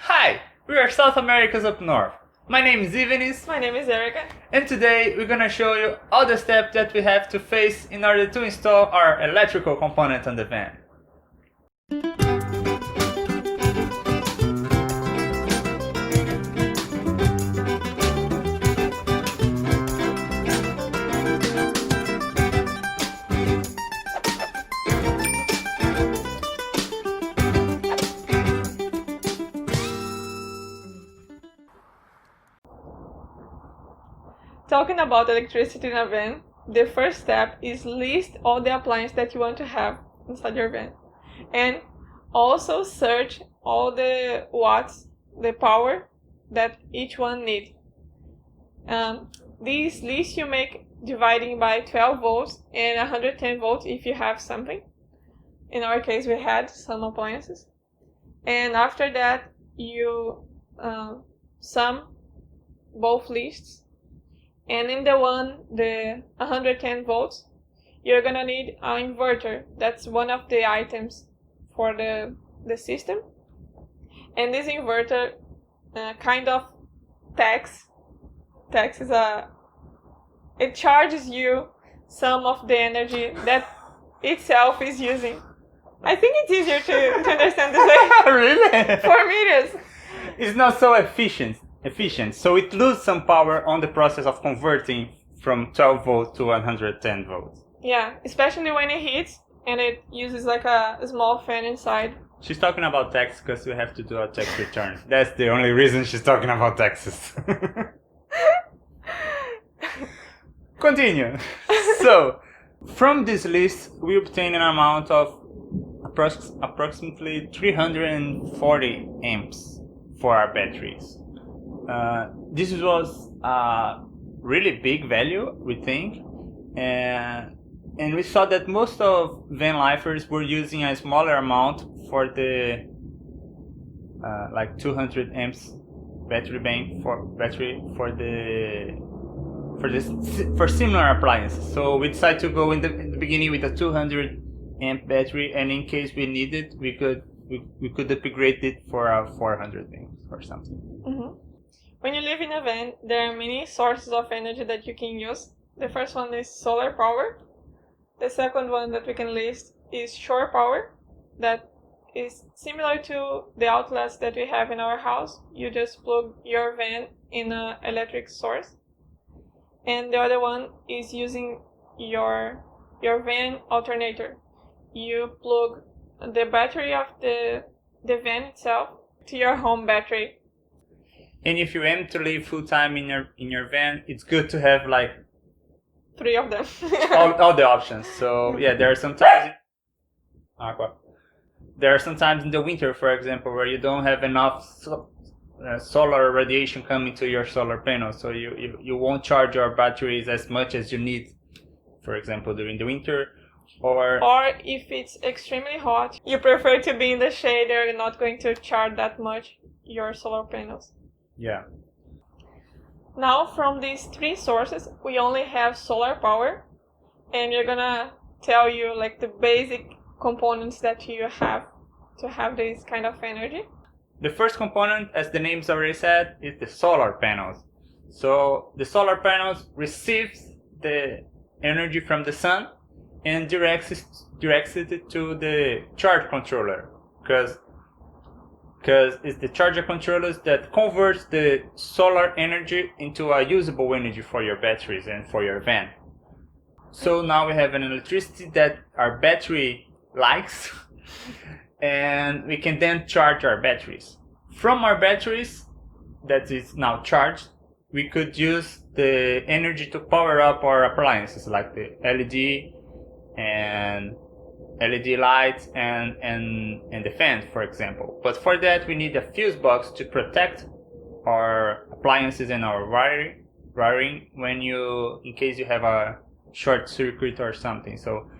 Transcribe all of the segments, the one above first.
Hi, we are South America's up north. My name is Ivanis, My name is Erica. and today we're gonna show you all the steps that we have to face in order to install our electrical component on the van. Talking about electricity in a van, the first step is list all the appliances that you want to have inside your van. And also search all the watts, the power that each one needs. This list you make dividing by 12 volts and 110 volts if you have something. In our case, we had some appliances. And after that, you sum both lists. And in the 110 volts, you're gonna need an inverter. That's one of the items for the system. And this inverter kind of tax is it charges you some of the energy that itself is using. I think it's easier to understand this way. Really? For me it is. It's not so efficient, so it loses some power on the process of converting from 12 volts to 110 volts. Yeah, especially when it heats and it uses like a small fan inside. She's talking about tax because we have to do a tax return. That's the only reason she's talking about taxes. Continue. So, from this list, we obtain an amount of approximately 340 amps for our batteries. This was a really big value, we think, and we saw that most of van lifers were using a smaller amount for the like 200 amps battery bank for similar appliances. So we decided to go in the beginning with a 200 amp battery, and in case we needed, we could upgrade it for a 400 amps or something. Mm-hmm. When you live in a van, there are many sources of energy that you can use. The first one is solar power. The second one that we can list is shore power. That is similar to the outlets that we have in our house. You just plug your van in an electric source. And the other one is using your van alternator. You plug the battery of the van itself to your home battery. And if you aim to live full time in your van, it's good to have like 3 of them. all the options. So yeah, there are some times in the winter, for example, where you don't have enough solar radiation coming to your solar panel, so you won't charge your batteries as much as you need, for example, during the winter. Or if it's extremely hot, you prefer to be in the shade, or you're not going to charge that much your solar panels. Yeah. Now, from these 3 sources, we only have solar power, and you're gonna tell you like the basic components that you have to have this kind of energy. The first component, as the name's already said, is the solar panels. So the solar panels receives the energy from the sun and directs it to the charge controller, because it's the charger controllers that converts the solar energy into a usable energy for your batteries and for your van. So now we have an electricity that our battery likes, and we can then charge our batteries. From our batteries that is now charged, we could use the energy to power up our appliances like the LED lights and the fans, for example. But for that, we need a fuse box to protect our appliances and our wiring in case you have a short circuit or something. So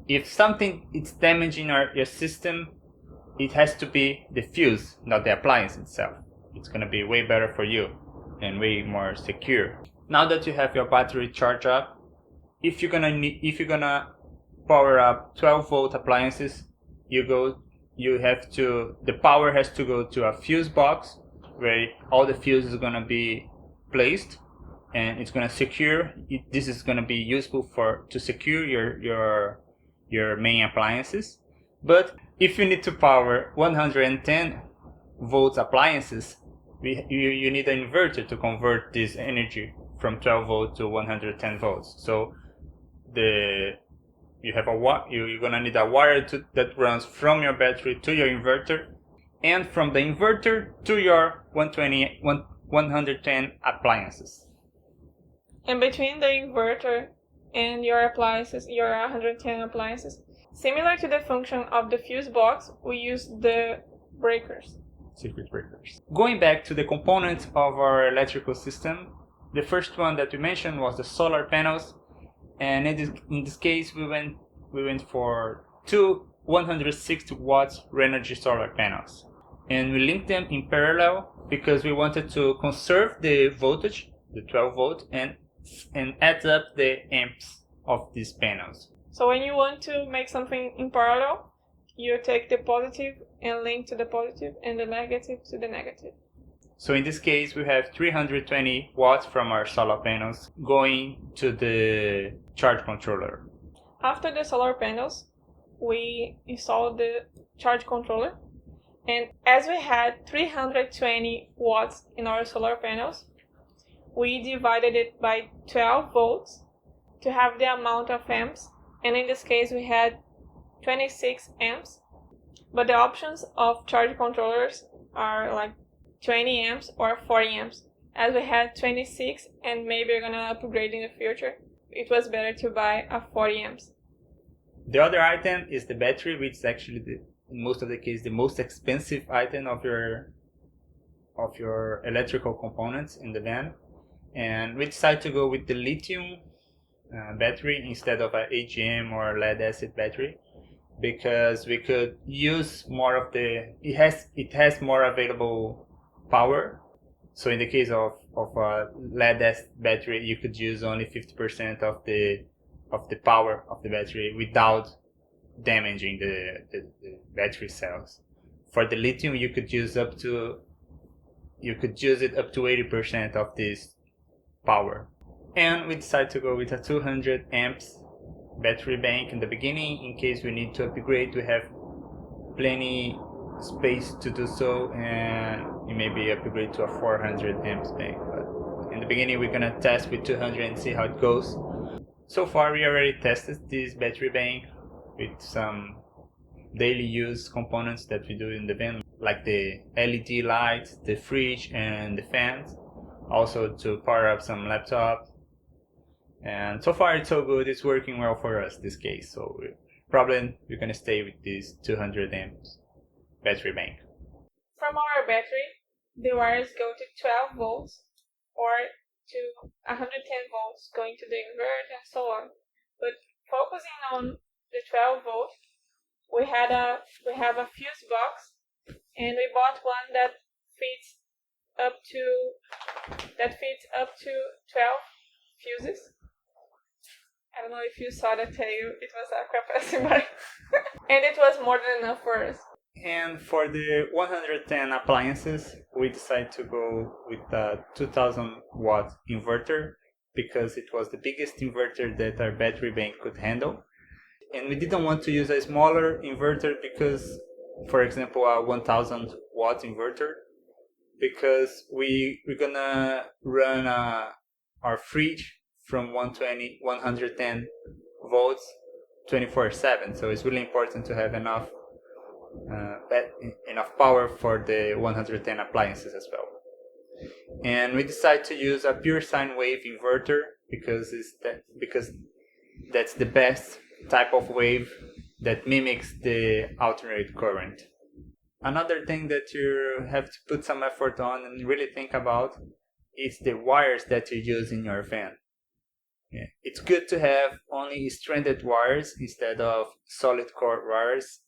if something is damaging your system, it has to be the fuse, not the appliance itself. It's gonna be way better for you and way more secure. Now that you have your battery charged up, if you're gonna power up 12 volt appliances, you the power has to go to a fuse box where all the fuse is going to be placed, and it's going to secure it. This is going to be useful to secure your main appliances. But if you need to power 110 volts appliances, you need an inverter to convert this energy from 12 volts to 110 volts. So you're gonna need a wire that runs from your battery to your inverter, and from the inverter to your 110 appliances. And between the inverter and your appliances, your 110 appliances, similar to the function of the fuse box, we use the breakers. Circuit breakers. Going back to the components of our electrical system, the first one that we mentioned was the solar panels, and in this case we went for two 160 watts Renogy solar panels, and we linked them in parallel because we wanted to conserve the voltage, the 12 volt, and add up the amps of these panels. So when you want to make something in parallel, you take the positive and link to the positive and the negative to the negative. So in this case, we have 320 watts from our solar panels going to the charge controller. After the solar panels, we installed the charge controller. And as we had 320 watts in our solar panels, we divided it by 12 volts to have the amount of amps. And in this case, we had 26 amps. But the options of charge controllers are like 20 amps or 40 amps. As we had 26 and maybe we're gonna upgrade in the future, it was better to buy a 40 amps. The other item is the battery, which is actually in most of the case the most expensive item of your electrical components in the van. And we decided to go with the lithium battery instead of an AGM or lead acid battery, because we could use more of it has more available power. So in the case of a lead acid battery, you could use only 50% of the power of the battery without damaging the battery cells. For the lithium, you could use it up to 80% of this power. And we decided to go with a 200 amps battery bank in the beginning. In case we need to upgrade, we have plenty space to do so, and you maybe upgrade to a 400 amps bank. But in the beginning, we're gonna test with 200 and see how it goes. So far, we already tested this battery bank with some daily use components that we do in the van, like the LED lights, the fridge, and the fans. Also to power up some laptop. And so far it's so good, it's working well for us this case. So probably we're gonna stay with this 200 amps battery bank. From our battery, the wires go to 12 volts or to 110 volts going to the inverter and so on. But focusing on the 12 volt, we have a fuse box, and we bought one that fits up to 12 fuses. I don't know if you saw the tail, it was Aqua passing by. And it was more than enough for us. And for the 110 appliances, we decided to go with a 2000 watt inverter because it was the biggest inverter that our battery bank could handle. And we didn't want to use a smaller inverter because, for example, a 1000 watt inverter, because we're gonna run our fridge from 110 volts 24/7. So it's really important to have enough power for the 110 appliances as well. And we decided to use a pure sine wave inverter because that's the best type of wave that mimics the alternate current. Another thing that you have to put some effort on and really think about is the wires that you use in your van. Yeah. It's good to have only stranded wires instead of solid core wires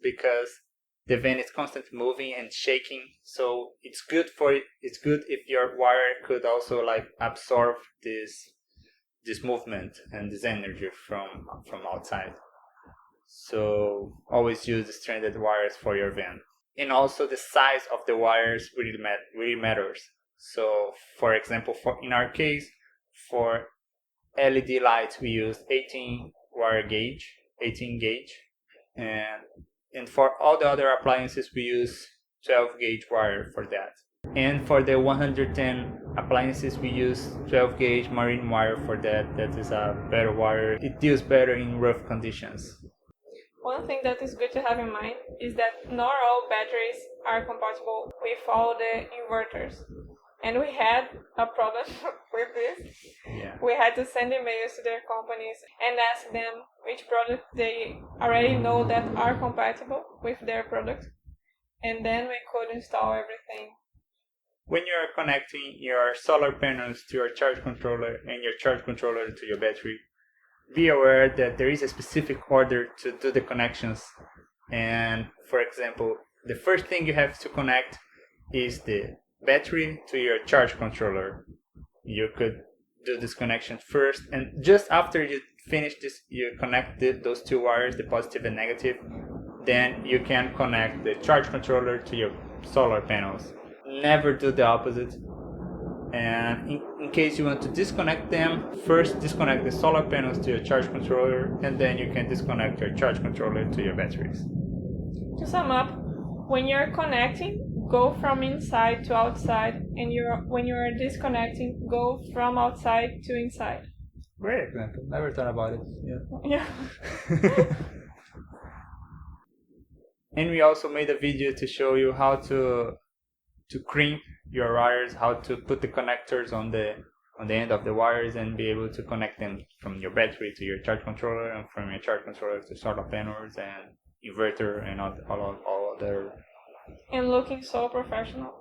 because the van is constantly moving and shaking. So it's good if your wire could also absorb this movement and this energy from outside. So always use stranded wires for your van. And also the size of the wires really matters. So for example, in our case, for LED lights we use 18 gauge, and for all the other appliances we use 12 gauge wire for that. And for the 110 appliances we use 12 gauge marine wire for that. That is a better wire. It deals better in rough conditions. One thing that is good to have in mind is that not all batteries are compatible with all the inverters. And we had a problem with this. Yeah. We had to send emails to their companies and ask them which product they already know that are compatible with their product. And then we could install everything. When you are connecting your solar panels to your charge controller and your charge controller to your battery, be aware that there is a specific order to do the connections. And for example, the first thing you have to connect is the battery to your charge controller. You could do this connection first, and just after you finish this, you connect those two wires, the positive and negative. Then you can connect the charge controller to your solar panels. Never do the opposite. And in case you want to disconnect them, first disconnect the solar panels to your charge controller, and then you can disconnect your charge controller to your batteries. To sum up, when you're connecting, go from inside to outside, and when you're disconnecting, go from outside to inside. Great example. Never thought about it. Yeah. And we also made a video to show you how to crimp your wires, how to put the connectors on the end of the wires and be able to connect them from your battery to your charge controller, and from your charge controller to solar panels and inverter and all other. And looking so professional.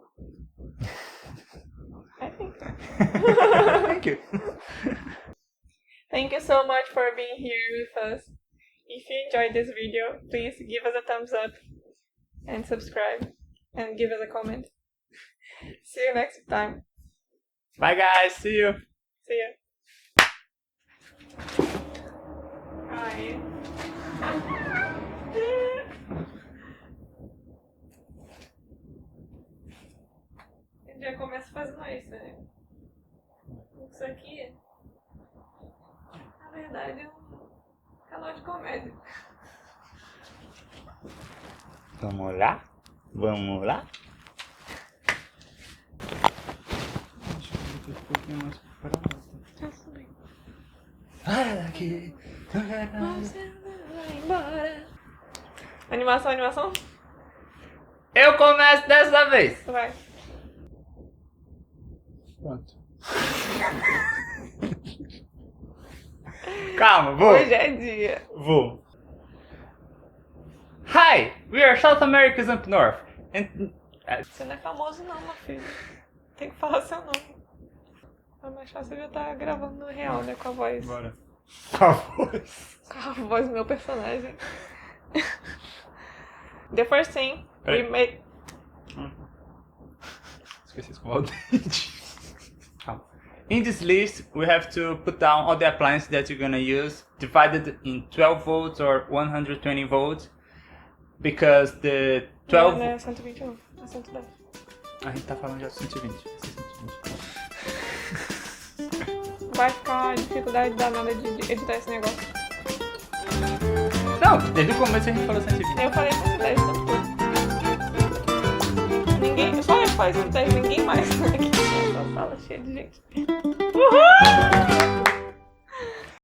I think so. Thank you. Thank you so much for being here with us. If you enjoyed this video, please give us a thumbs up and subscribe and give us a comment. See you next time. Bye guys, see you. See you. Ai. Eu já começo fazendo isso, né? Isso aqui, na verdade, é um canal de comédia. Vamos lá? Vamos lá? Um pouquinho mais preparado. Sai daqui. Você vai embora. Animação. Eu começo dessa vez. Vai. Pronto. Calma, vou. Hoje é dia. Vou. Hi, we are South Americans up north. And Você não é famoso não, meu filho. Tem que falar seu nome. É mais fácil eu estar gravando no real, né? Com a voz. Bora. Com a voz. Com a voz do meu personagem. The first thing we Peraí. made. Esqueci de escovar o dente. In this list, we have to put down all the appliances that you're gonna use, divided in 12 volts or 120 volts, because the 12... Não é 121, é 110. A gente tá falando já de 120. Vai ficar dificuldade danada de editar esse negócio. Não, desde o começo a gente falou 120. Eu falei 110 o tempo todo. Ninguém, só eu faz 110, ninguém mais. Aqui nessa sala cheia de gente. Uhul!